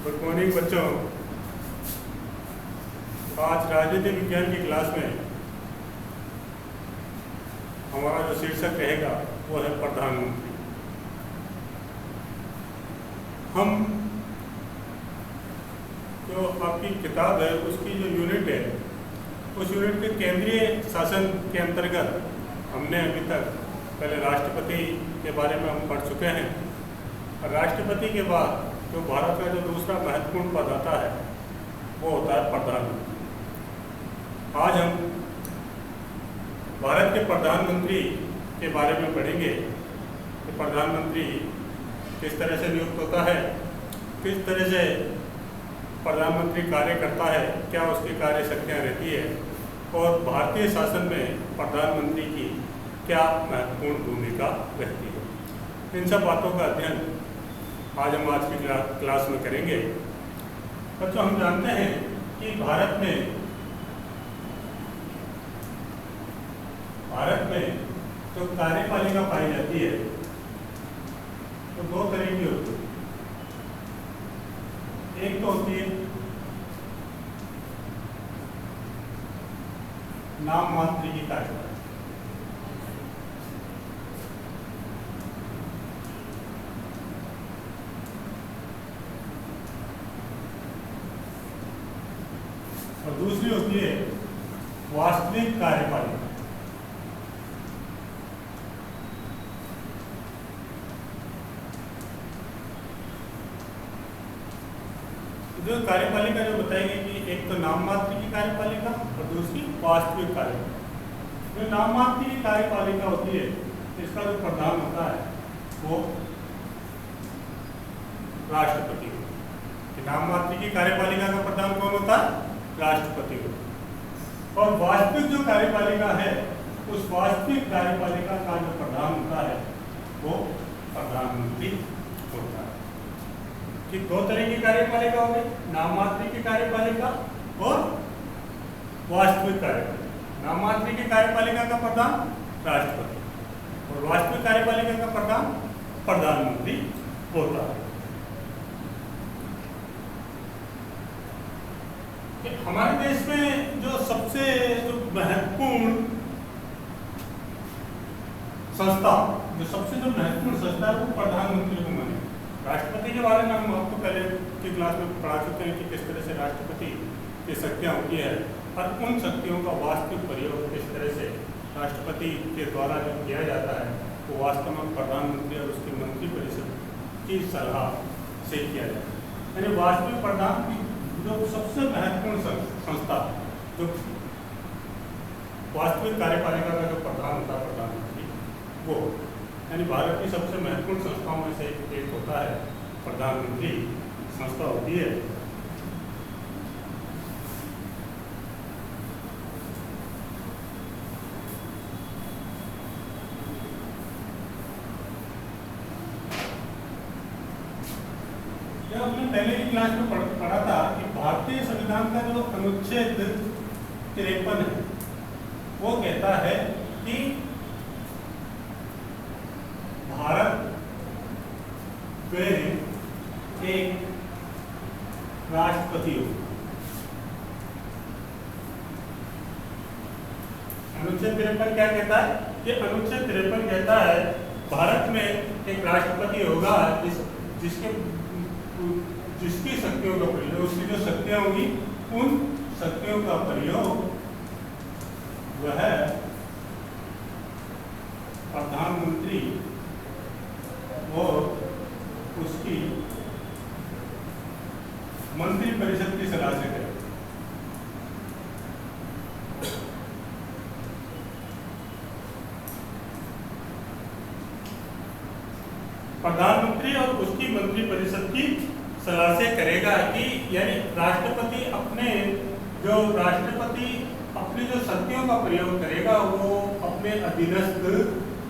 Good morning बच्चों। आज राजनीति विज्ञान की क्लास में हमारा जो शीर्षक रहेगा वो है प्रधानमंत्री। हम जो आपकी किताब है उसकी जो यूनिट है उस यूनिट के केंद्रीय शासन के अंतर्गत हमने अभी तक पहले राष्ट्रपति के बारे में हम पढ़ चुके हैं। और राष्ट्रपति के बाद जो भारत का जो दूसरा महत्वपूर्ण पद आता है वो होता है प्रधानमंत्री। आज हम भारत के प्रधानमंत्री के बारे में पढ़ेंगे कि प्रधानमंत्री किस तरह से नियुक्त होता है, किस तरह से प्रधानमंत्री कार्य करता है, क्या उसकी कार्य शक्तियाँ रहती है और भारतीय शासन में प्रधानमंत्री की क्या महत्वपूर्ण भूमिका रहती है। इन सब बातों का अध्ययन आज हम की क्लास में करेंगे। बच्चों, हम जानते हैं कि भारत में जो कार्यपालिका पाई जाती है तो दो तरह की होती है। एक तो होती है नाम मात्र की कार्यपालिका, और दूसरी होती है वास्तविक कार्यपालिका। जो कार्यपालिका जो बताएगी कि एक तो नाम मात्र की कार्यपालिका और दूसरी वास्तविक कार्यपालिका। जो नाम मात्र की कार्यपालिका होती है इसका जो प्रधान होता है वो राष्ट्रपति होता है। नाम मात्र की कार्यपालिका का प्रधान कौन होता है? राष्ट्रपति होता है। और वास्तविक जो कार्यपालिका है उस वास्तविक कार्यपालिका का जो प्रधान होता है वो प्रधानमंत्री होता है। कि दो तरह की कार्यपालिका हो गई, नाम मात्र की कार्यपालिका और वास्तविक कार्यपालिका। नाम मात्र की कार्यपालिका का प्रधान राष्ट्रपति और वास्तविक कार्यपालिका का प्रधान प्रधानमंत्री होता है। हमारे देश में जो सबसे महत्वपूर्ण संस्था है वो प्रधानमंत्री को माने। राष्ट्रपति के बारे में हम आपको पहले की क्लास में पढ़ा चुके हैं कि किस तरह से राष्ट्रपति की शक्तियाँ होती है और उन शक्तियों का वास्तविक प्रयोग किस तरह से राष्ट्रपति के द्वारा जो किया जाता है वो वास्तव में प्रधानमंत्री और उसकी मंत्रिपरिषद की सलाह से किया जाता है। यानी वास्तविक प्रधान की जो सबसे महत्वपूर्ण संस्था जो वास्तविक कार्यपालिका का जो प्रधान होता है प्रधानमंत्री वो, यानी भारत की सबसे महत्वपूर्ण संस्थाओं में से एक होता है प्रधानमंत्री संस्था होती है। जब हमने पहले की क्लास में पढ़ा था कि भारतीय संविधान का जो अनुच्छेद 53 है वो कहता है कि भारत में एक राष्ट्रपति हो। अनुच्छेद 53 क्या कहता है? ये अनुच्छेद 53 कहता है भारत में एक राष्ट्रपति होगा जिसकी शक्तियों का प्रयोग, उसकी जो शक्तियां होंगी उन शक्तियों का प्रयोग वह प्रधानमंत्री और उसकी मंत्रिपरिषद की सलाह से करें। प्रधानमंत्री और उसकी मंत्रिपरिषद की सलाह से करेगा कि यानी राष्ट्रपति अपनी जो शक्तियों का प्रयोग करेगा वो अपने अधीनस्थ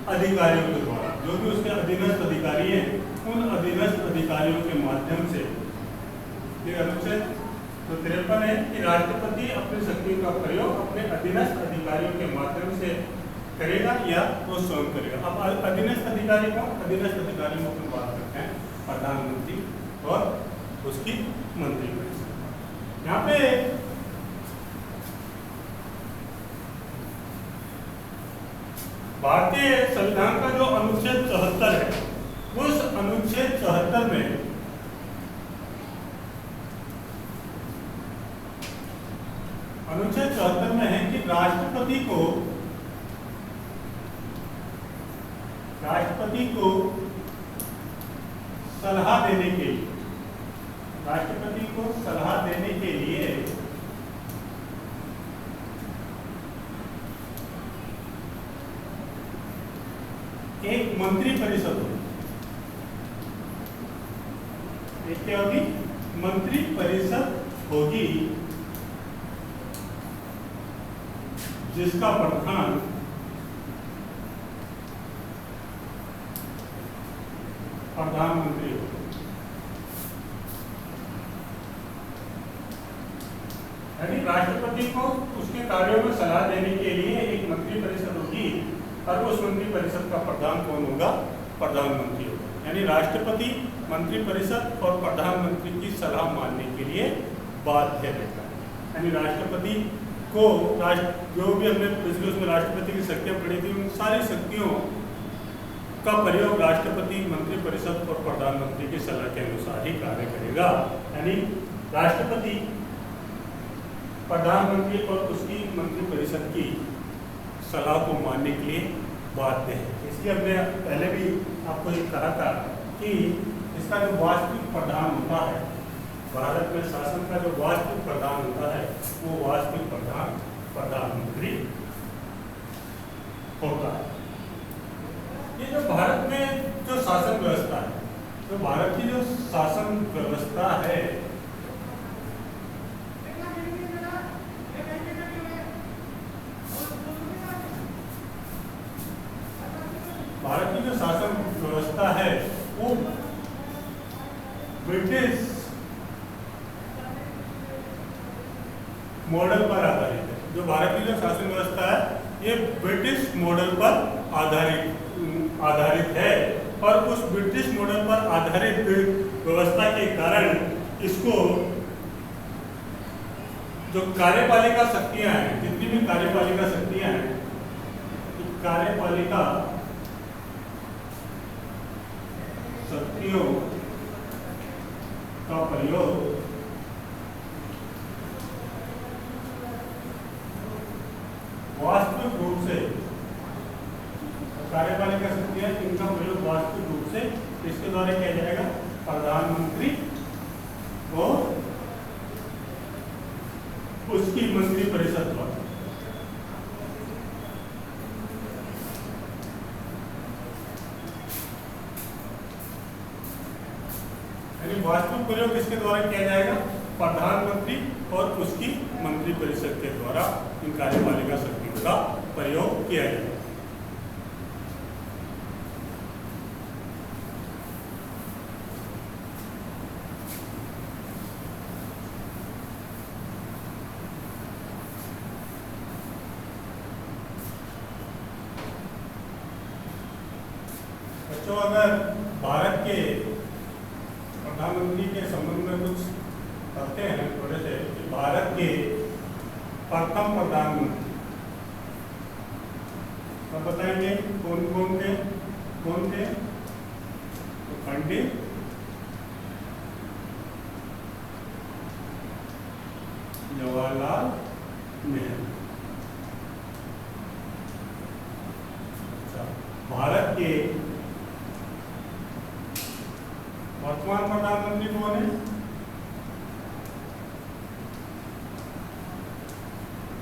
अधिकारियों के द्वारा, जो भी उसके अधीनस्थ अधिकारी हैं उन अधीनस्थ अधिकारियों के माध्यम से। ये अनुच्छेद तो 53 है कि राष्ट्रपति अपनी शक्तियों का प्रयोग अपने अधीनस्थ अधिकारियों के माध्यम से करेगा या वो स्वयं करेगा। अब अधीनस्थ अधिकारी को अपन बात करते हैं प्रधानमंत्री और उसकी मंत्री परिषद। यहाँ पे भारतीय संविधान का जो अनुच्छेद 74 है, उस अनुच्छेद 74 में है कि राष्ट्रपति को सलाह देने के लिए एक मंत्री परिषद होगी। एक क्या होगी? मंत्री परिषद होगी, जिसका प्रधान प्रधानमंत्री होगा। यानी राष्ट्रपति को उसके कार्यों में सलाह देने के लिए एक मंत्री परिषद होगी, और उस मंत्री परिषद का प्रधान कौन होगा? प्रधानमंत्री होगा। यानी राष्ट्रपति मंत्री परिषद और प्रधानमंत्री की सलाह मानने के लिए बाध्य रहता है। यानी राष्ट्रपति को जो भी हमने पिछले उसमें राष्ट्रपति की शक्तियां पढ़ी थी, उन सारी शक्तियों का प्रयोग राष्ट्रपति मंत्री परिषद और प्रधानमंत्री की सलाह के अनुसार ही कार्य करेगा। यानी राष्ट्रपति प्रधानमंत्री और उसकी मंत्री परिषद की सलाह को मानने के लिए बाध्य है। इसलिए हमने पहले भी आपको ये कहा था कि इसका जो वास्तविक प्रधान होता है, भारत में शासन का जो वास्तविक प्रधान होता है, वो वास्तविक प्रधान प्रधानमंत्री होता है। ये जो भारत में जो शासन व्यवस्था है, तो भारत की जो शासन व्यवस्था है, भारत की जो शासन व्यवस्था है वो ब्रिटिश मॉडल पर आधारित है। जो भारत की जो शासन व्यवस्था है, ये ब्रिटिश मॉडल पर आधारित है, और उस ब्रिटिश मॉडल पर आधारित व्यवस्था के कारण इसको जो कार्यपालिका शक्तियां हैं, जितनी भी कार्यपालिका शक्तियां हैं, कार्यपालिका शक्तियों का प्रयोग वास्तविक रूप से, कार्यपालिका शक्तियां इनका प्रयोग वास्तविक रूप से इसके द्वारा किया जाएगा? प्रधानमंत्री और उसकी मंत्री परिषद द्वारा। वास्तविक प्रयोग किसके द्वारा किया जाएगा? प्रधानमंत्री और उसकी मंत्री परिषद के द्वारा इन कार्यपालिका शक्तियों का प्रयोग किया जाएगा। बच्चों, अगर भारत के प्रधानमंत्री के संबंध में कुछ करते हैं थोड़े से, कि भारत के प्रथम प्रधानमंत्री तो बताएंगे कौन थे? तो पंडित जवाहरलाल नेहरू। भारत के वर्तमान प्रधानमंत्री कौन है?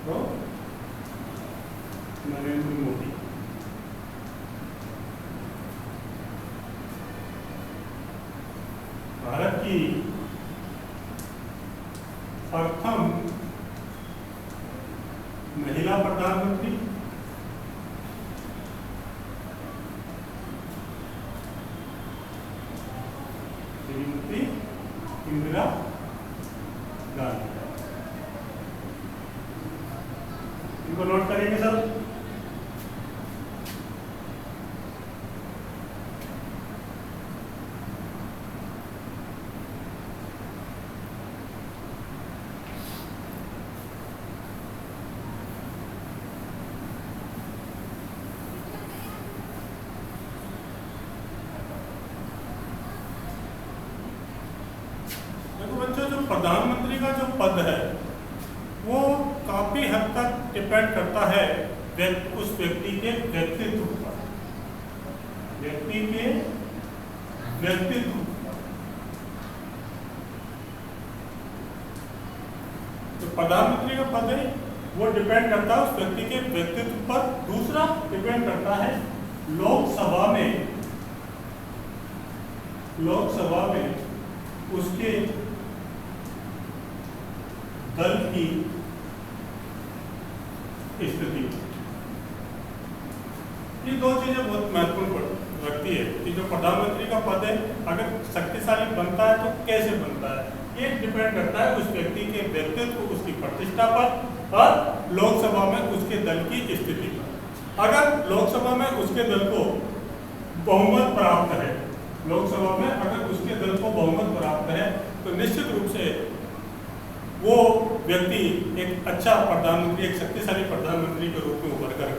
तो नरेंद्र मोदी। भारत की प्रथम महिला प्रधानमंत्री श्रीमती इंदिरा गांधी। इनको नोट करेंगे सब। से जो प्रधानमंत्री का जो पद है वो काफी हद तक डिपेंड करता है उस व्यक्ति के व्यक्तित्व पर, व्यक्ति के व्यक्तित्व पर। तो प्रधानमंत्री का पद है वो डिपेंड करता है उस व्यक्ति के व्यक्तित्व पर। दूसरा डिपेंड करता है लोकसभा में उसके दल की स्थिति। ये दो चीजें बहुत महत्वपूर्ण रखती है कि जो प्रधानमंत्री का पद है अगर शक्तिशाली बनता है तो कैसे बनता है, ये डिपेंड करता है उस व्यक्ति के व्यक्तित्व, उसकी प्रतिष्ठा पर और लोकसभा में उसके दल की स्थिति पर। अगर लोकसभा में उसके दल को बहुमत प्राप्त है, लोकसभा में अगर उसके दल को बहुमत प्राप्त है तो निश्चित रूप से वो व्यक्ति एक अच्छा प्रधानमंत्री, एक शक्तिशाली प्रधानमंत्री के रूप में उभर कर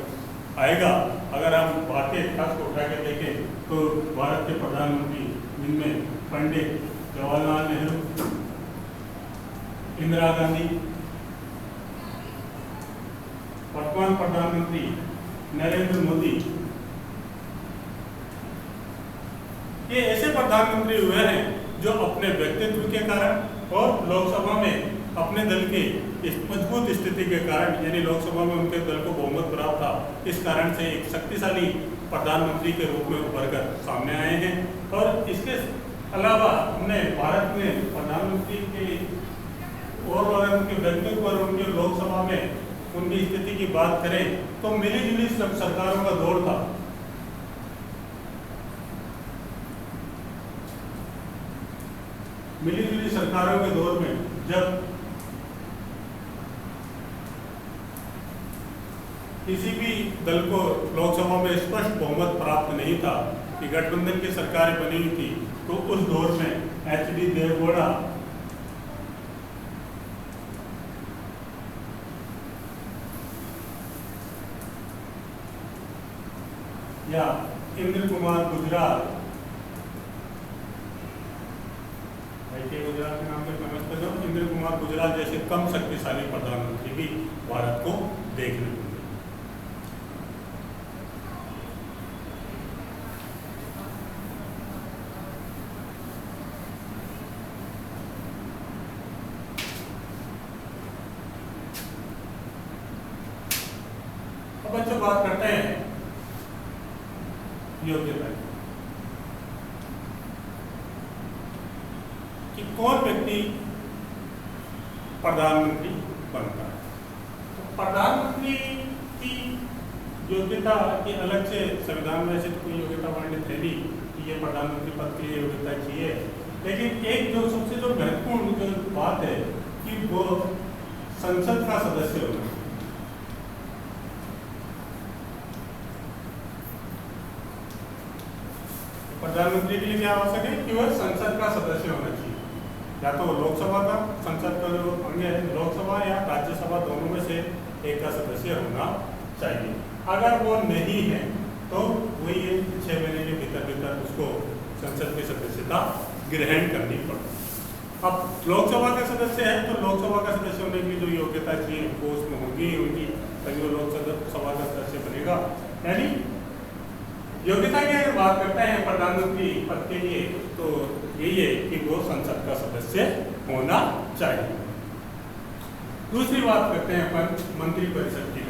आएगा। अगर हम भारतीय इतिहास को उठा के देखें तो भारत के प्रधानमंत्री जिनमें पंडित जवाहरलाल नेहरू, इंदिरा गांधी, वर्तमान प्रधानमंत्री नरेंद्र मोदी, ये ऐसे प्रधानमंत्री हुए हैं जो अपने व्यक्तित्व के कारण और लोकसभा में अपने दल की मजबूत स्थिति के कारण, यानी लोकसभा में उनके दल को बहुमत प्राप्त था, इस कारण से एक शक्तिशाली प्रधानमंत्री के रूप में उभर कर सामने आए हैं। और इसके अलावा हमने भारत में प्रधानमंत्री के और अगर उनके व्यक्तित्व और उनके लोकसभा में उनकी स्थिति की बात करें तो मिली जुली सरकारों का दौर था। मिली जुली सरकारों के दौर में जब किसी भी दल को लोकसभा में स्पष्ट बहुमत प्राप्त नहीं था कि गठबंधन की सरकारें बनी हुई थी, तो उस दौर में एच.डी. देवेगौड़ा या इंद्र कुमार गुजराल, गुजरात के नाम से समझते हो, इंद्र कुमार गुजराल जैसे कम शक्तिशाली प्रधानमंत्री भी भारत को देखने को मिले। अब अच्छे बात करते हैं योग्यता कि कौन व्यक्ति प्रधानमंत्री बनता है। तो प्रधानमंत्री की योग्यता की अलग से संविधान में ऐसे कोई योग्यता वर्णित है नहीं कि ये प्रधानमंत्री पद के लिए योग्यता चाहिए, लेकिन एक जो सबसे जो महत्वपूर्ण जो बात है कि वो संसद का सदस्य होना। प्रधानमंत्री के लिए क्या आवश्यक है कि वह संसद का सदस्य होना चाहिए, या तो लोकसभा का, संसद का जो अंग है लोकसभा या राज्यसभा, दोनों में से एक का सदस्य होना चाहिए। अगर वो नहीं है तो वही 6 महीने के भीतर उसको संसद की सदस्यता ग्रहण करनी पड़ती। अब लोकसभा का सदस्य है तो लोकसभा का सदस्य होने की जो योग्यता चाहिए वो उसमें होगी उनकी, तभी वो लोकसभा का सदस्य बनेगा। यानी योग्यता की अगर बात करते हैं प्रधानमंत्री पद के लिए तो यही है कि वो संसद का सदस्य होना चाहिए। दूसरी बात करते हैं अपन मंत्रिपरिषद की।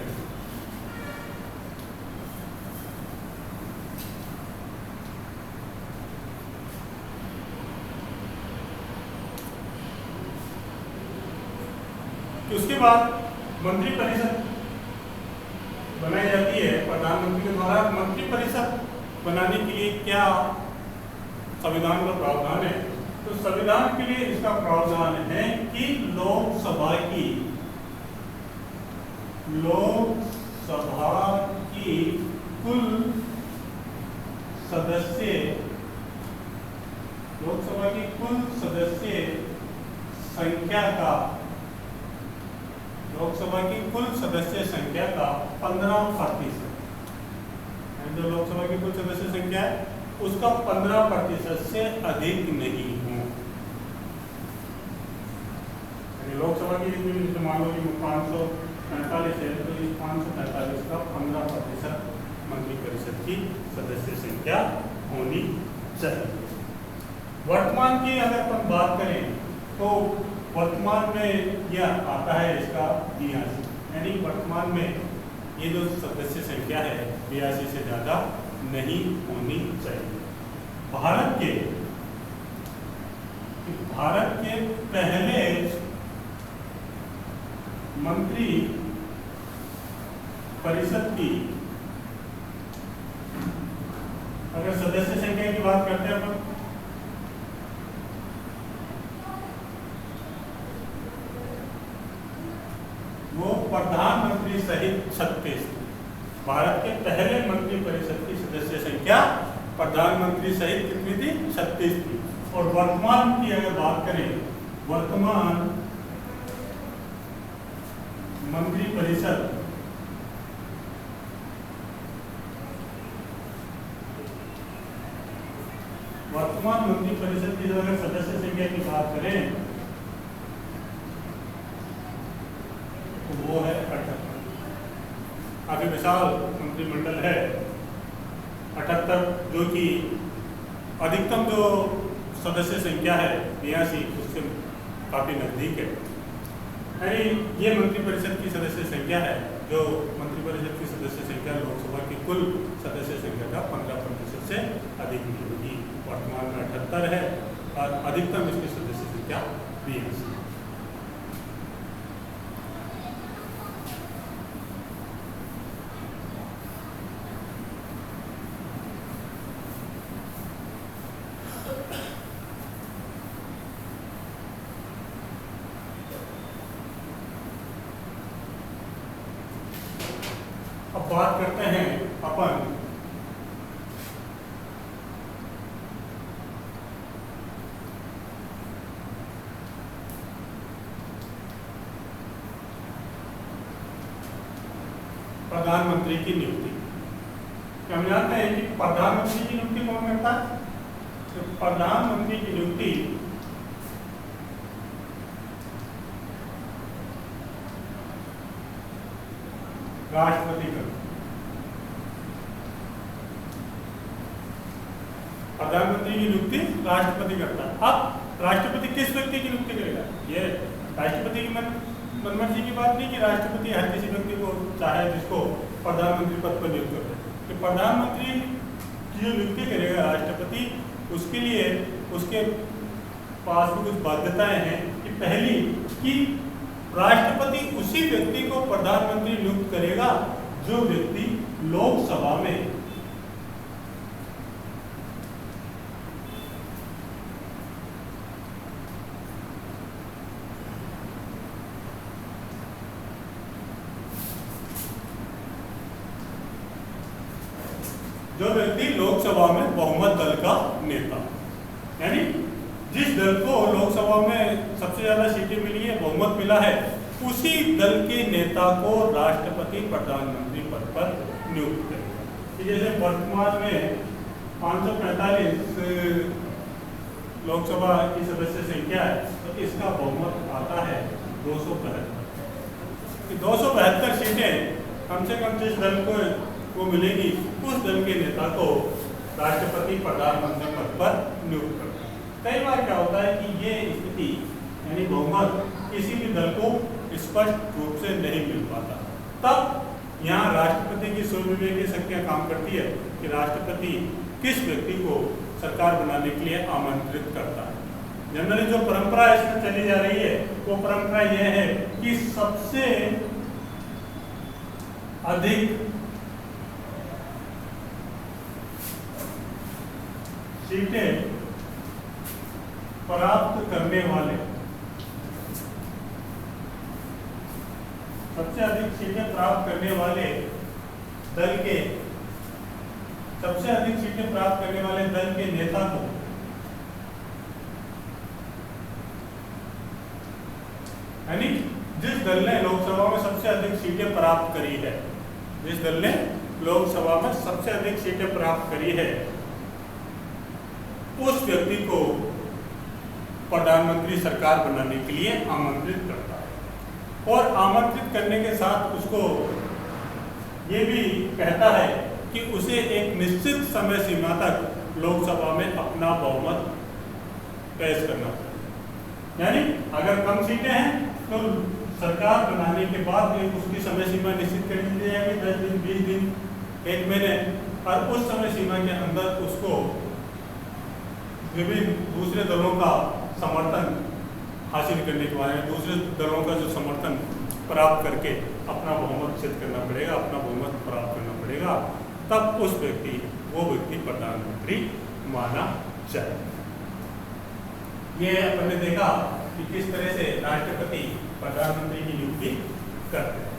उसके बाद मंत्रिपरिषद बनाई जाती है प्रधानमंत्री के द्वारा। मंत्रिपरिषद बनाने के लिए क्या संविधान का प्रावधान है? तो संविधान के लिए इसका प्रावधान है कि लोकसभा की कुल सदस्य संख्या का 15%, जो लोकसभा की कुल सदस्य संख्या है उसका 15% से अधिक नहीं हो। की मान लो 545 है, तो इस 545 का 15% मंत्रिपरिषद की सदस्य संख्या होनी चाहिए। वर्तमान की अगर हम बात करें तो वर्तमान में यह आता है इसका 82, यानी वर्तमान में ये जो सदस्य संख्या है 82 से ज़्यादा नहीं होनी चाहिए। भारत के पहले मंत्री परिषद की अगर सदस्य संख्या की बात करते हैं अपन, वो प्रधानमंत्री सहित 36। भारत के पहले मंत्री परिषद की सदस्य संख्या प्रधानमंत्री सहित कितनी थी? 36 थी। और वर्तमान की अगर बात करें, वर्तमान मंत्री परिषद की अगर सदस्य संख्या की बात करें तो वो है 78। काफी विशाल मंत्रिमंडल है 78, जो कि अधिकतम जो सदस्य संख्या है 82 उससे काफी नजदीक है। यानी ये मंत्रिपरिषद की सदस्य संख्या है, जो मंत्रिपरिषद की सदस्य संख्या लोकसभा की कुल सदस्य संख्या का 15% से अधिक नहीं होगी। वर्तमान में 78 है और अधिकतम इसकी सदस्य संख्या 82। अब बात करते हैं अपन प्रधानमंत्री की नियुक्ति। हम जानते हैं कि प्रधानमंत्री की नियुक्ति कौन करता है? तो प्रधानमंत्री की नियुक्ति राष्ट्रपति करता है। प्रधानमंत्री की नियुक्ति राष्ट्रपति करता है। अब राष्ट्रपति किस व्यक्ति की नियुक्ति करेगा? ये राष्ट्रपति की मनमर्जी की बात नहीं कि राष्ट्रपति हर किसी व्यक्ति को चाहे जिसको प्रधानमंत्री पद पर नियुक्त करे। तो प्रधानमंत्री की जो नियुक्ति करेगा राष्ट्रपति, उसके लिए उसके पास भी कुछ बाध्यताएं हैं कि पहली कि राष्ट्रपति उसी व्यक्ति को प्रधानमंत्री नियुक्त करेगा जो व्यक्ति लोकसभा में लोकसभा में बहुमत दल का नेता, यानी जिस दल को लोकसभा में सबसे ज्यादा सीटें मिली है, बहुमत मिला है, उसी दल के नेता को राष्ट्रपति प्रधानमंत्री पद पर नियुक्त करेगा। जैसे वर्तमान में 545 लोकसभा की सदस्य संख्या है, तो इसका बहुमत आता है 272। 272 सीटें कम से कम जिस दल को मिलेगी, उस दल के नेता को राष्ट्रपति प्रधानमंत्री पद पर नियुक्त करता है। कई बार क्या होता है कि ये स्थिति यानी बहुमत किसी भी दल को स्पष्ट रूप से नहीं मिल पाता, तब यहाँ राष्ट्रपति की स्वविवेक की शक्तियाँ काम करती है कि राष्ट्रपति किस व्यक्ति को सरकार बनाने के लिए आमंत्रित करता है। जनरली जो परंपरा इसमें चली जा रही है वो परंपरा यह है कि सबसे अधिक सीटें प्राप्त करने वाले, सबसे अधिक सीटें प्राप्त करने वाले दल के, सबसे अधिक सीटें प्राप्त करने वाले दल के नेता को यानी जिस दल ने लोकसभा में सबसे अधिक सीटें प्राप्त करी है, जिस दल ने लोकसभा में सबसे अधिक सीटें प्राप्त करी है, उस व्यक्ति को प्रधानमंत्री सरकार बनाने के लिए आमंत्रित करता है। और आमंत्रित करने के साथ उसको ये भी कहता है कि उसे एक निश्चित समय सीमा तक लोकसभा में अपना बहुमत पेश करना चाहिए। यानी अगर कम सीटें हैं तो सरकार बनाने के बाद एक उसकी समय सीमा निश्चित कर दी जाएगी, 10 दिन, 20 दिन, 1 महीने, और उस समय सीमा के अंदर उसको विभिन्न दूसरे दलों का समर्थन हासिल करने के बारे में, दूसरे दलों का जो समर्थन प्राप्त करके अपना बहुमत सिद्ध करना पड़ेगा, अपना बहुमत प्राप्त करना पड़ेगा, तब वो व्यक्ति प्रधानमंत्री माना जाए। ये अपन ने देखा कि किस तरह से राष्ट्रपति प्रधानमंत्री की नियुक्ति करते हैं।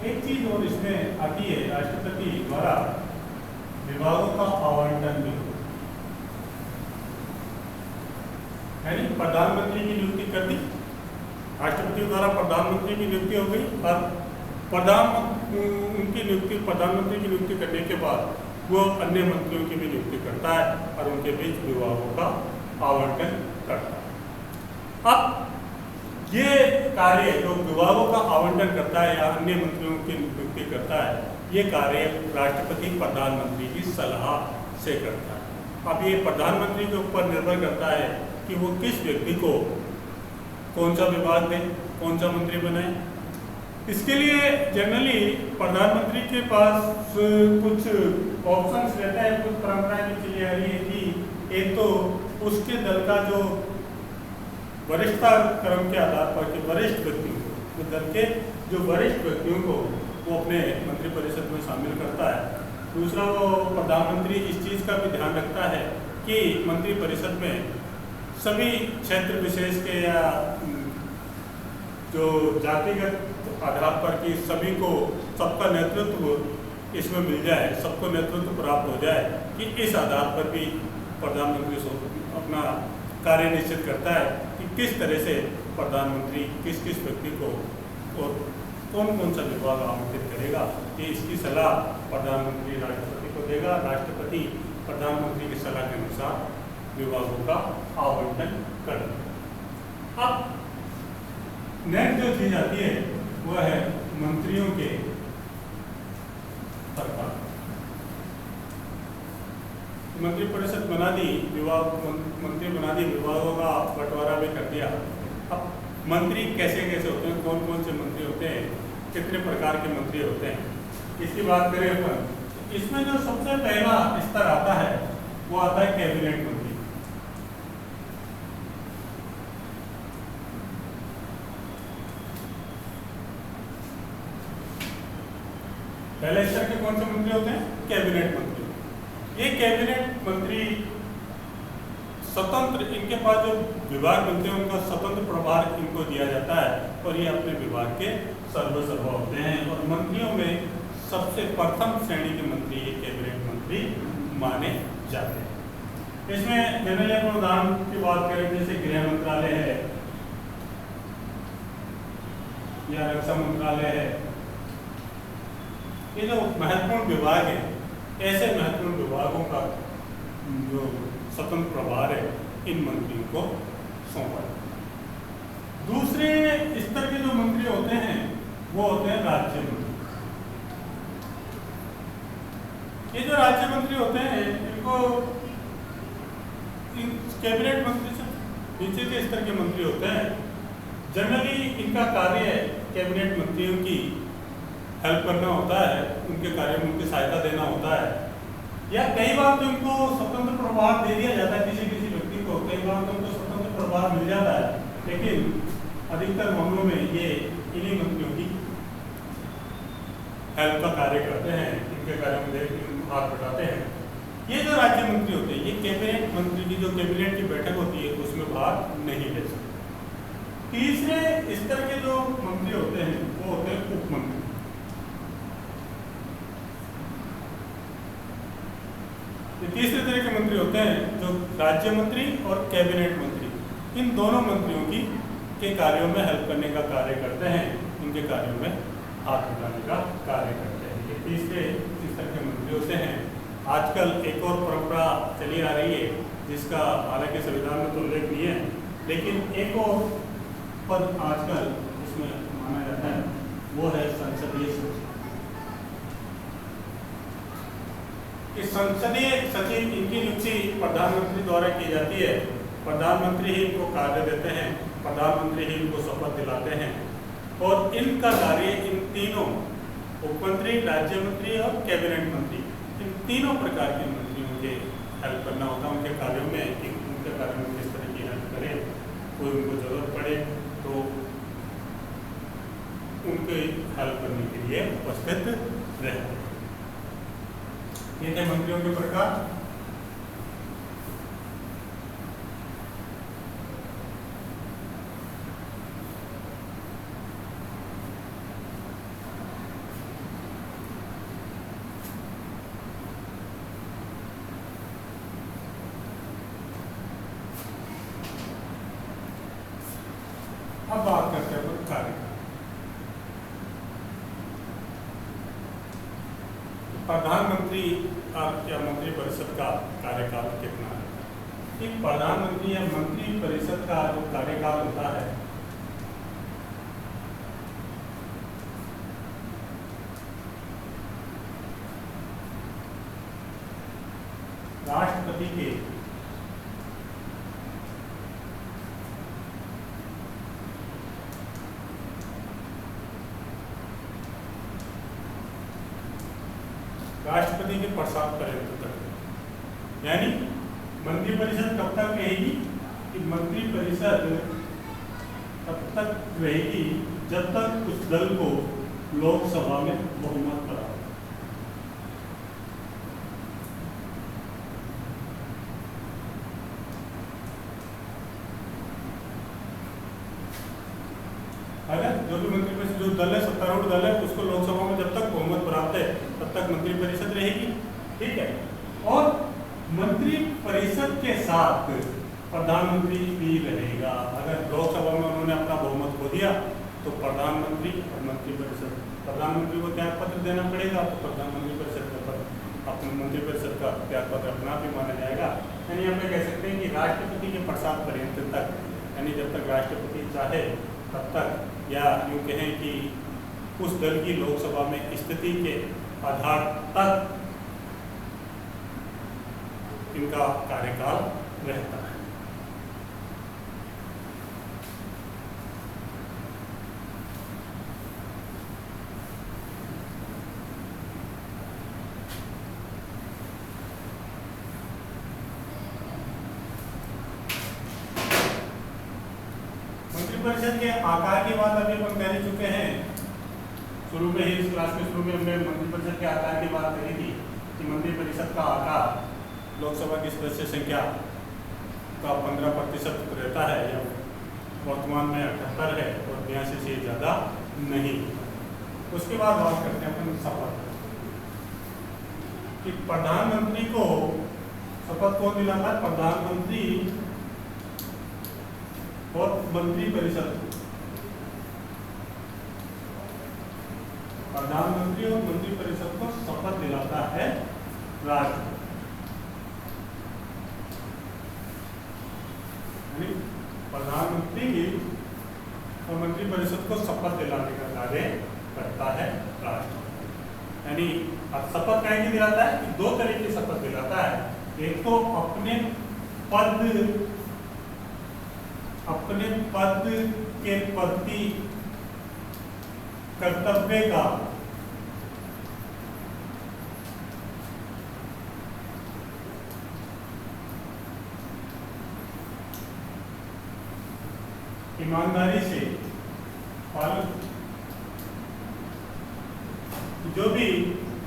एक चीज और इसमें आती है, राष्ट्रपति द्वारा विभागों का आवंटन भी हो, यानी प्रधानमंत्री की नियुक्ति कर दी, राष्ट्रपति द्वारा प्रधानमंत्री की नियुक्ति हो गई, और प्रधानमंत्री की नियुक्ति करने के बाद वो अन्य मंत्रियों की भी नियुक्ति करता है और उनके बीच विभागों का आवंटन करता है। अब ये कार्य जो विभागों का आवंटन करता है या अन्य मंत्रियों की नियुक्ति करता है, ये कार्य राष्ट्रपति प्रधानमंत्री की सलाह से करता है। अब ये प्रधानमंत्री के ऊपर निर्भर करता है कि वो किस व्यक्ति को कौन सा विभाग दे, कौन सा मंत्री बनाए। इसके लिए जनरली प्रधानमंत्री के पास कुछ ऑप्शंस रहता है, कुछ परंपराएं भी चली आ रही है कि एक तो उसके दल का जो वरिष्ठता क्रम के आधार पर कि वरिष्ठ व्यक्तियों को, दल के जो वरिष्ठ व्यक्तियों को वो अपने मंत्रिपरिषद में शामिल करता है। दूसरा, वो प्रधानमंत्री इस चीज़ का भी ध्यान रखता है कि मंत्रिपरिषद में सभी क्षेत्र विशेष के या जो जातिगत आधार पर कि सभी को सबका नेतृत्व इसमें मिल जाए, सबको नेतृत्व प्राप्त हो जाए, कि इस आधार पर भी प्रधानमंत्री अपना कार्य निश्चित करता है कि किस तरह से प्रधानमंत्री किस किस व्यक्ति को और कौन कौन सा विभाग आवंटित करेगा। कि इसकी सलाह प्रधानमंत्री राष्ट्रपति को देगा, राष्ट्रपति प्रधानमंत्री की सलाह के अनुसार विभागों का आवंटन करेगा। अब नेक्स्ट जो चीज आती है वह है मंत्रियों के सरकार। मंत्रिपरिषद बना दी, मंत्री बना दी, विभागों का बंटवारा भी कर दिया। अब मंत्री कैसे कैसे होते हैं, कौन कौन से मंत्री होते हैं, कितने प्रकार के मंत्री होते हैं, इसकी बात करें अपन। इसमें जो सबसे पहला स्तर आता है वो आता है कैबिनेट मंत्री। पहले स्तर के कौन से मंत्री होते हैं? कैबिनेट मंत्री। ये कैबिनेट मंत्री स्वतंत्र, इनके पास जो विभाग बनते हैं उनका स्वतंत्र प्रभार इनको दिया जाता है और ये अपने विभाग के सर्वसर्वा होते हैं। और मंत्रियों में सबसे प्रथम श्रेणी के मंत्री ये कैबिनेट मंत्री माने जाते हैं। इसमें जनरली अपन उदाहरण की बात करें, जैसे गृह मंत्रालय है या रक्षा मंत्रालय है, ये जो महत्वपूर्ण विभाग है, ऐसे महत्वपूर्ण विभागों का जो स्वतंत्र प्रभार है इन मंत्रियों को सौंपा। दूसरे स्तर के जो मंत्री होते हैं वो होते हैं राज्य मंत्री। ये जो राज्य मंत्री होते हैं इनको कैबिनेट मंत्री से नीचे के स्तर के मंत्री होते हैं। जनरली इनका कार्य कैबिनेट मंत्रियों की हेल्प करना होता है, उनके कार्य में उनकी सहायता देना होता है, या कई बार तो उनको स्वतंत्र प्रभार दे दिया जाता है किसी किसी व्यक्ति को, कई बार तो उनको स्वतंत्र प्रभार मिल जाता है, लेकिन अधिकतर मामलों में ये इन्हीं मंत्रियों की हेल्प का कार्य करते हैं, इनके कार्यों में हाथ बटाते हैं। ये जो राज्य मंत्री होते हैं, ये कैबिनेट मंत्री की जो कैबिनेट की बैठक होती है उसमें भाग नहीं ले सकते। तीसरे स्तर के जो मंत्री होते हैं वो होते हैं उप मंत्री। तीसरे तरह के मंत्री होते हैं जो राज्य मंत्री और कैबिनेट मंत्री, इन दोनों मंत्रियों की के कार्यों में हेल्प करने का कार्य करते हैं, उनके कार्यों में हाथ मिलाने का कार्य करते हैं। ये तीसरे इस तरह के मंत्री होते हैं। आजकल एक और परंपरा चली आ रही है जिसका हालांकि संविधान में तो उल्लेख नहीं है, लेकिन एक और पद आजकल इसमें माना जाता है, वो है संसदीय सचिव। इस संसदीय सचिव इनकी नियुक्ति प्रधानमंत्री द्वारा की जाती है। प्रधानमंत्री ही इनको कार्य देते हैं, प्रधानमंत्री ही इनको शपथ दिलाते हैं और इनका कार्य इन तीनों उपमंत्री, राज्य मंत्री और कैबिनेट मंत्री, इन तीनों प्रकार के मंत्रियों के हेल्प करना होता है उनके कार्यों में कि उनके कार्यों में किस तरह की हेल्प करें, कोई उनको जरूरत पड़े तो उनकी हेल्प करने के लिए उपस्थित रहते। ये थे मंत्रियों के प्रकार। अब बात करते हैं कुछ कार्यकाल। प्रधानमंत्री या मंत्री परिषद का कार्यकाल कितना है? एक प्रधानमंत्री या मंत्री परिषद का जो कार्यकाल होता है राष्ट्रपति के प्रसाद पर्यंत तक, यानी मंत्री परिषद कब तक रहेगी कि मंत्री परिषद तब तक रहेगी जब तक उस दल को लोकसभा में बहुमत प्राप्त हो। अगर जो भी मंत्री परिषद जो दल है, सत्तारूढ़ दल है, उसको लोकसभा में जब तक बहुमत प्राप्त है तब तक मंत्री परिषद रहेगी, ठीक है। और मंत्री परिषद के साथ प्रधानमंत्री भी रहेगा। अगर लोकसभा में उन्होंने अपना बहुमत खो दिया तो प्रधानमंत्री और मंत्री परिषद, प्रधानमंत्री को त्याग पत्र देना पड़ेगा तो प्रधानमंत्री परिषद का पद अपने मंत्री परिषद का त्याग पत्र अपना भी माना जाएगा। यानी हम कह सकते हैं कि राष्ट्रपति के प्रसाद पर्यंत तक, यानी जब तक राष्ट्रपति चाहे तब तक, या यूँ कहें कि उस दल की लोकसभा में स्थिति के आधार तक इनका कार्यकाल रहता है। मंत्रिपरिषद के आकार की बात अभी हम कह चुके हैं। शुरू में ही इस क्लास के शुरू में हमने मंत्रिपरिषद के आकार की बात करी थी कि मंत्रिपरिषद का आकार लोकसभा की सदस्य संख्या का 15% रहता है, या वर्तमान में 78 है और 82 से ज़्यादा नहीं। उसके बाद बात करते हैं अपन शपथ कि प्रधानमंत्री को शपथ कौन दिलाता है? प्रधानमंत्री और मंत्री परिषद, प्रधानमंत्री और मंत्री परिषद को शपथ दिलाता है राष्ट्रपति। प्रधानमंत्री और मंत्री परिषद को शपथ दिलाने का कार्य करता है राष्ट्रपति। यानी अब शपथ कहीं दिलाता है कि दो तरह की शपथ दिलाता है। एक तो अपने पद के प्रति कर्तव्य का ईमानदारी से पालन, जो भी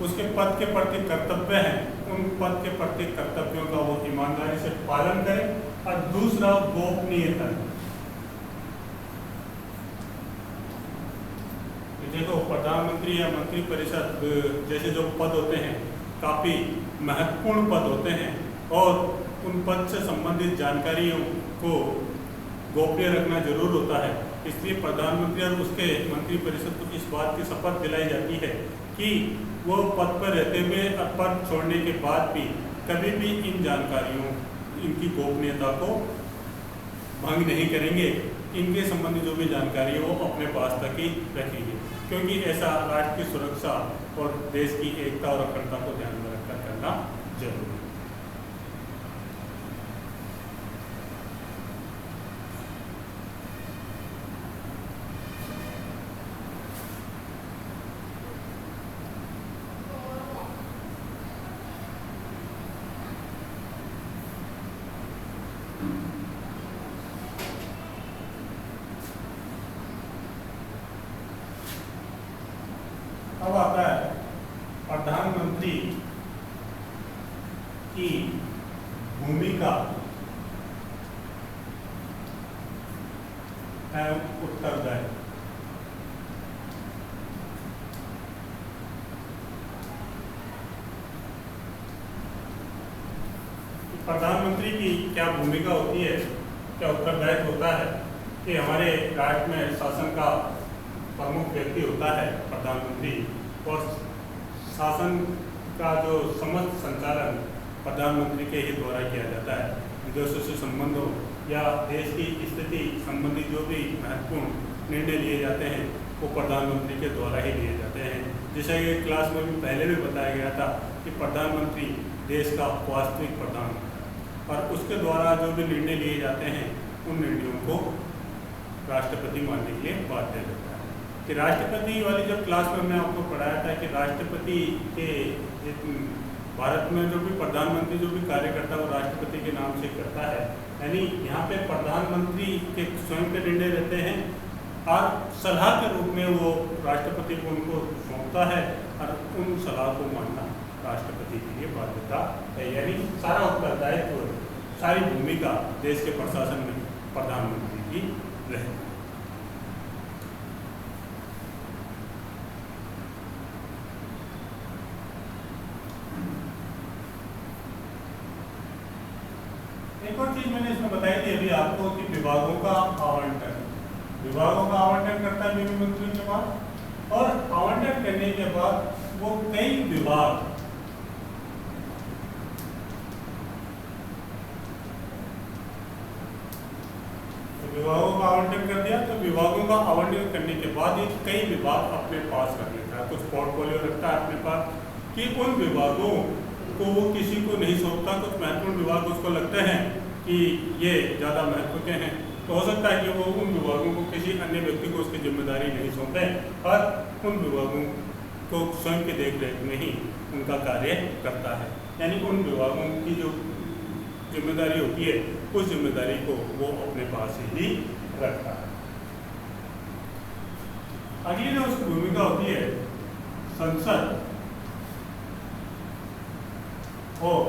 उसके पद के प्रति कर्तव्य हैं उन पद के प्रति कर्तव्यों का वो ईमानदारी से पालन करे। और दूसरा गोपनीयता। देखो प्रधानमंत्री या मंत्री परिषद जैसे जो पद होते हैं काफ़ी महत्वपूर्ण पद होते हैं और उन पद से संबंधित जानकारियों को गोपनीय रखना जरूर होता है। इसलिए प्रधानमंत्री और उसके मंत्रिपरिषद को इस बात की शपथ दिलाई जाती है कि वो पद पर रहते हुए और पद छोड़ने के बाद भी कभी भी इन जानकारियों, इनकी गोपनीयता को भंग नहीं करेंगे। इनके संबंधी जो भी जानकारी है वो अपने पास तक ही रखेंगे, क्योंकि ऐसा राष्ट्र की सुरक्षा और देश की एकता और अखंडता को ध्यान में रखकर करना जरूरी है। अब आता है प्रधानमंत्री की भूमिका एवं उत्तरदायित्व। प्रधानमंत्री की क्या भूमिका होती है, क्या उत्तरदायित्व होता है कि हमारे राष्ट्र में शासन का प्रमुख व्यक्ति होता है प्रधानमंत्री, और शासन का जो समस्त संचालन प्रधानमंत्री के ही द्वारा किया जाता है। विदेशों से संबंधों या देश की स्थिति संबंधी जो भी महत्वपूर्ण निर्णय लिए जाते हैं वो प्रधानमंत्री के द्वारा ही लिए जाते हैं। जैसा कि क्लास में भी पहले भी बताया गया था कि प्रधानमंत्री देश का वास्तविक प्रधान और उसके द्वारा जो भी निर्णय लिए जाते हैं उन निर्णयों को राष्ट्रपति मानने के लिए बाध्य रहता है। कि राष्ट्रपति वाली जब क्लास में हमने आपको पढ़ाया था कि राष्ट्रपति के भारत में जो भी प्रधानमंत्री जो भी कार्य करता है वो राष्ट्रपति के नाम से करता है, यानी यहाँ पे प्रधानमंत्री के स्वयं के निर्णय रहते हैं और सलाह के रूप में वो राष्ट्रपति को उनको सौंपता है और उन सलाह को मानना राष्ट्रपति की लिए बाध्यता है। यानी सारा उत्तरदायित्व, सारी भूमिका देश के प्रशासन में प्रधानमंत्री की रहती है। एक और चीज मैंने इसमें बताई थी अभी आपको कि विभागों का आवंटन, विभागों का आवंटन करता है विभिन्न मंत्रियों के बाद, और आवंटन करने के बाद वो कई विभाग विभागों का आवंटन कर दिया, तो विभागों का आवंटन करने के बाद ये कई विभाग अपने पास कर लेता है, कुछ पोर्टफोलियो रखता है अपने पास कि उन विभागों को वो किसी को नहीं सौंपता। कुछ महत्वपूर्ण विभाग उसको लगते हैं कि ये ज़्यादा महत्व के हैं, तो हो सकता है कि वो उन विभागों को किसी अन्य व्यक्ति को उसकी जिम्मेदारी नहीं सौंपे और उन विभागों को स्वयं की देखरेख में ही उनका कार्य करता है। यानी उन विभागों की जो जिम्मेदारी होती है उस जिम्मेदारी को वो अपने पास ही रखता है। अगली जो उसकी भूमिका होती है संसद और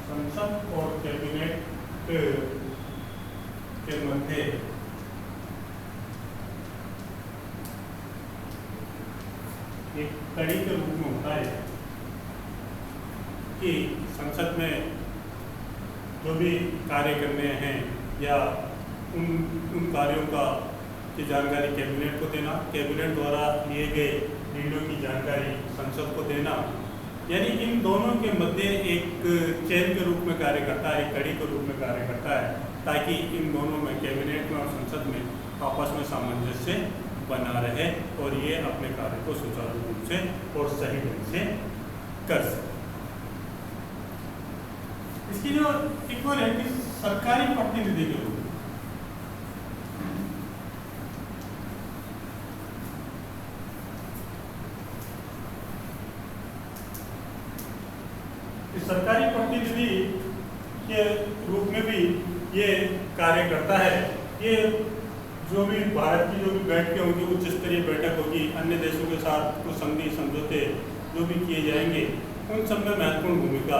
संसद और कैबिनेट के मध्य एक कड़ी के रूप में होता है कि संसद में जो भी कार्य करने हैं या उन कार्यों का की जानकारी कैबिनेट को देना, कैबिनेट द्वारा लिए गए निर्णयों की जानकारी संसद को देना, यानी इन दोनों के मध्य एक चेन के रूप में कार्य करता है, एक कड़ी के रूप में कार्य करता है, ताकि इन दोनों में कैबिनेट में और संसद में आपस में सामंजस्य बना रहे और ये अपने कार्य को सुचारू रूप से और सही ढंग से कर सके। इसकी जो एक और है कि सरकारी प्रतिनिधि के रूप में सरकारी प्रतिनिधि के रूप में भी ये कार्य करता है। ये जो भी भारत की जो भी बैठकें होंगी, उच्च स्तरीय बैठक होगी, अन्य देशों के साथ कुछ संधि समझौते जो भी किए जाएंगे, उन सब में महत्वपूर्ण भूमिका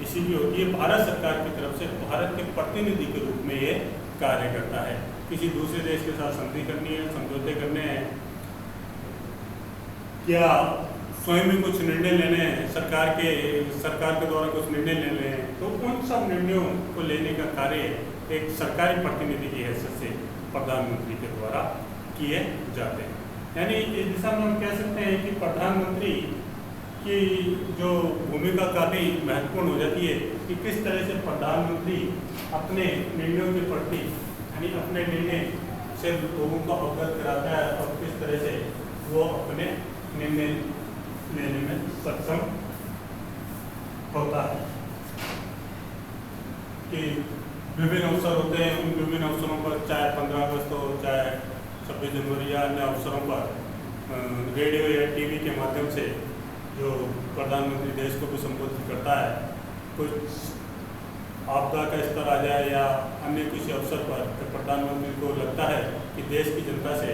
इसी की होती है। भारत सरकार की तरफ से भारत के प्रतिनिधि के रूप में ये कार्य करता है। किसी दूसरे देश के साथ संधि करनी है, समझौते करने हैं, क्या स्वयं ही कुछ निर्णय लेने हैं, सरकार के द्वारा कुछ निर्णय लेने हैं, तो उन सब निर्णयों को लेने का कार्य एक सरकारी प्रतिनिधि की हैसियत से प्रधानमंत्री के द्वारा किए जाते हैं। यानी इस दिशा में हम कह सकते हैं कि प्रधानमंत्री की जो भूमिका काफ़ी महत्वपूर्ण हो जाती है कि किस तरह से प्रधानमंत्री अपने निर्णयों के प्रति यानी अपने निर्णय से लोगों को अवगत कराता है और किस तरह से वो अपने निर्णय लेने में सक्षम होता है। कि विभिन्न अवसर होते हैं, उन विभिन्न अवसरों पर चाहे 15 अगस्त हो, चाहे 26 जनवरी या अन्य अवसरों पर रेडियो या टीवी के माध्यम से जो प्रधानमंत्री देश को भी संबोधित करता है, कुछ आपदा का स्तर आ जाए या अन्य किसी अवसर पर तो प्रधानमंत्री को लगता है कि देश की जनता से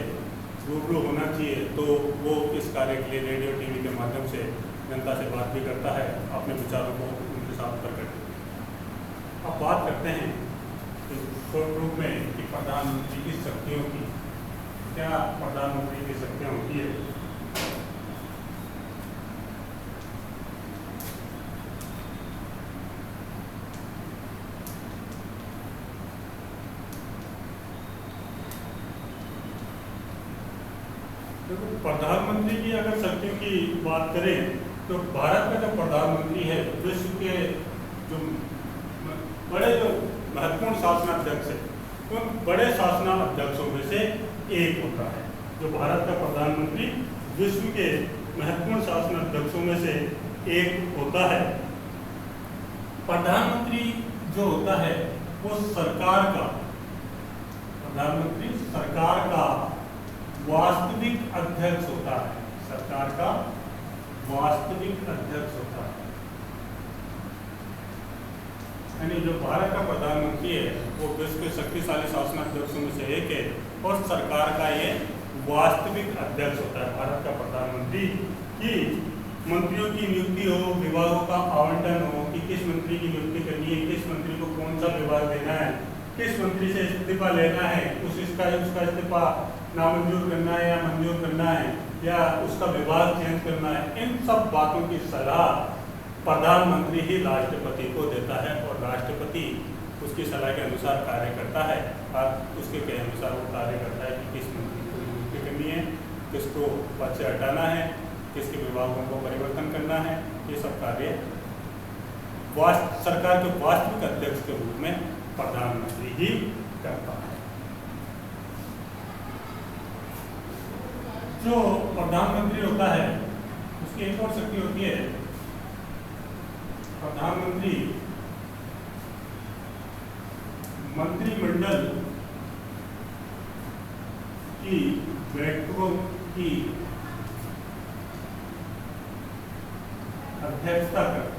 रूबरू होना चाहिए, तो वो इस कार्य के लिए रेडियो टीवी के माध्यम से जनता से बात भी करता है, अपने विचारों को उनके साथ प्रकट करता है। अब बात करते हैं शॉर्ट रूप में कि प्रधानमंत्री की शक्तियों की, क्या प्रधानमंत्री की शक्तियाँ होती है। देखो, प्रधानमंत्री की अगर शक्तियों की बात करें तो भारत का जो प्रधानमंत्री है विश्व के जो बड़े जो महत्वपूर्ण शासनाध्यक्ष है, उन बड़े शासनाध्यक्षों में से एक होता है। जो भारत का प्रधानमंत्री विश्व के महत्वपूर्ण शासनाध्यक्षों में से एक होता है। प्रधानमंत्री जो होता है वो प्रधानमंत्री सरकार का वास्तविक अध्यक्ष होता है, सरकार का वास्तविक अध्यक्ष होता है। यानी जो भारत का प्रधानमंत्री है वो विश्व के शक्तिशाली शासनाध्यक्षों में से एक है और सरकार का ये वास्तविक अध्यक्ष होता है। भारत का प्रधानमंत्री की मंत्रियों की नियुक्ति हो, विभागों का आवंटन हो कि किस मंत्री की नियुक्ति करनी है, किस मंत्री को कौन सा विभाग देना है, किस मंत्री से इस्तीफा लेना है, उसका इस्तीफा नामंजूर करना है या मंजूर करना है या उसका विभाग चेंज करना है, इन सब बातों की सलाह प्रधानमंत्री ही राष्ट्रपति को देता है और राष्ट्रपति उसकी सलाह के अनुसार कार्य करता है और उसके कहे अनुसार वो कार्य करता है कि किस मंत्री को नियुक्ति करनी है, किसको पद से हटाना है, किसके विभागों को परिवर्तन करना है। ये सब कार्य सरकार के वास्तविक अध्यक्ष के रूप में प्रधानमंत्री ही करता है। जो प्रधानमंत्री होता है उसकी एक और शक्ति होती है, प्रधानमंत्री मंत्रिमंडल की बैठकों की अध्यक्षता करता है।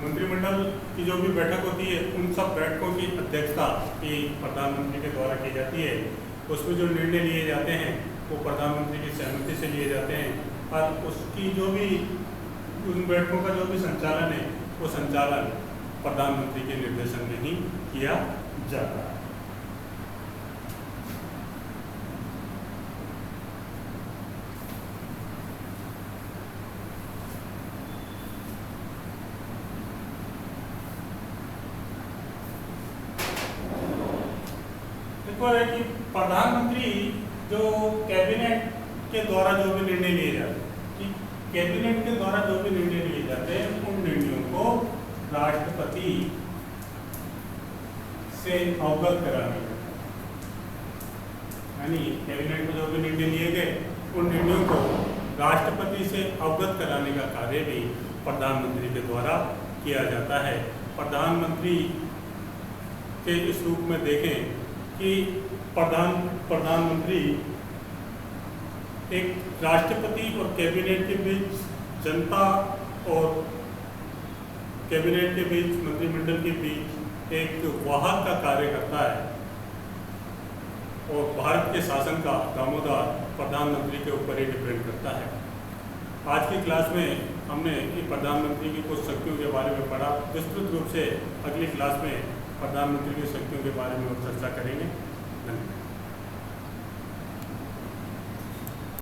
मंत्रिमंडल की जो भी बैठक होती है उन सब बैठकों की अध्यक्षता की प्रधानमंत्री के द्वारा की जाती है। उसमें जो निर्णय लिए जाते हैं वो प्रधानमंत्री की सहमति से लिए जाते हैं और उसकी जो भी उन बैठकों का जो भी संचालन है वो संचालन प्रधानमंत्री के निर्देशन में ही किया जाता है। है कि प्रधानमंत्री जो कैबिनेट के द्वारा जो भी निर्णय लिए जाते हैं कि कैबिनेट के द्वारा जो भी निर्णय लिए जाते हैं उन निर्णयों को राष्ट्रपति से अवगत कराने का, यानी कैबिनेट में जो भी निर्णय लिए गए उन निर्णयों को राष्ट्रपति से अवगत कराने का कार्य भी प्रधानमंत्री के द्वारा किया जाता है। प्रधानमंत्री के इस रूप में देखें कि प्रधानमंत्री एक राष्ट्रपति और कैबिनेट के बीच, जनता और कैबिनेट के बीच, मंत्रिमंडल के बीच एक वाहक का कार्य करता है और भारत के शासन का दामोदर प्रधानमंत्री के ऊपर ही डिपेंड करता है। आज की क्लास में हमने प्रधानमंत्री की कुछ शक्तियों के बारे में पढ़ा। विस्तृत रूप से अगली क्लास में प्रधानमंत्री की शक्तियों के बारे में और चर्चा करेंगे। धन्यवाद।